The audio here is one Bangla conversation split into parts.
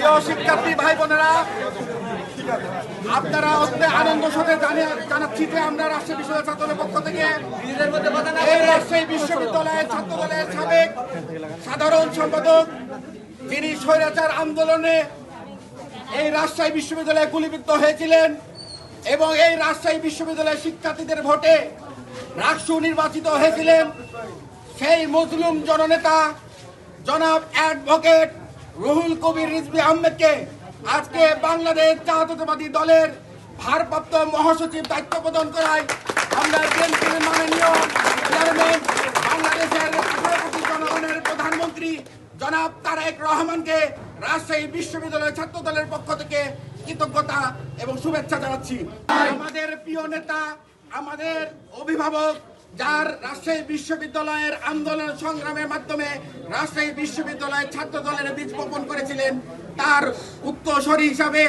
প্রিয় শিক্ষার্থী ভাই বোনেরা, আপনারা অত্যন্ত আনন্দ সাথে জানাচ্ছি যে আমরা রাজশাহী বিশ্ববিদ্যালয় ছাত্রদলের পক্ষ থেকে এই রাজশাহী বিশ্ববিদ্যালয়ের ছাত্রদলের সাবেক সাধারণ সম্পাদক, যিনি স্বৈরাচার আন্দোলনে এই রাজশাহী বিশ্ববিদ্যালয়ে গুলিবিদ্ধ হয়েছিলেন এবং এই রাজশাহী বিশ্ববিদ্যালয়ের শিক্ষার্থীদের ভোটে রাষ্ট্র নির্বাচিত হয়েছিলেন, সেই মজলুম জননেতা জনাব অ্যাডভোকেট রুহুল কবির রিজভী আহমেদকে আজকে বাংলাদেশ জাতীয়তাবাদী দলের ভারপ্রাপ্ত মহাসচিব দায়িত্ব প্রদান করায় আমরা বিএনপির মাননীয় চেয়ারম্যান, বাংলাদেশের জনগণের প্রধানমন্ত্রী জনাব তারেক রহমানকে রাজশাহী বিশ্ববিদ্যালয় ছাত্র দলের পক্ষ থেকে কৃতজ্ঞতা এবং শুভেচ্ছা জানাচ্ছি। আমাদের প্রিয় নেতা, আমাদের অভিভাবক, যার রাজশাহী বিশ্ববিদ্যালয়ের আন্দোলন সংগ্রামের মাধ্যমে রাজশাহী বিশ্ববিদ্যালয়ের ছাত্র দলের বীজ বপন করেছিলেন, তার উত্তরসূরি হিসাবে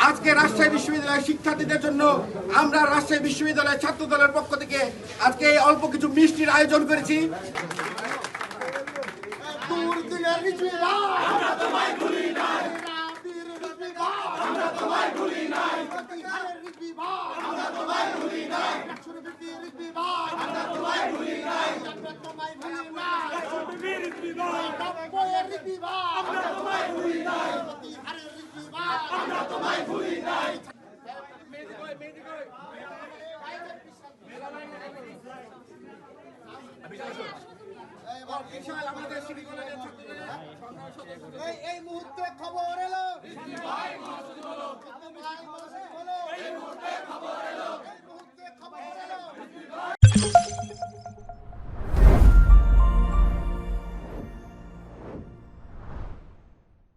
আজকে রাজশাহী বিশ্ববিদ্যালয়ের শিক্ষার্থীদের জন্য আমরা রাজশাহী বিশ্ববিদ্যালয়ের ছাত্র দলের পক্ষ থেকে আজকে অল্প কিছু মিষ্টির আয়োজন করেছি। এই মুহূর্তে খবর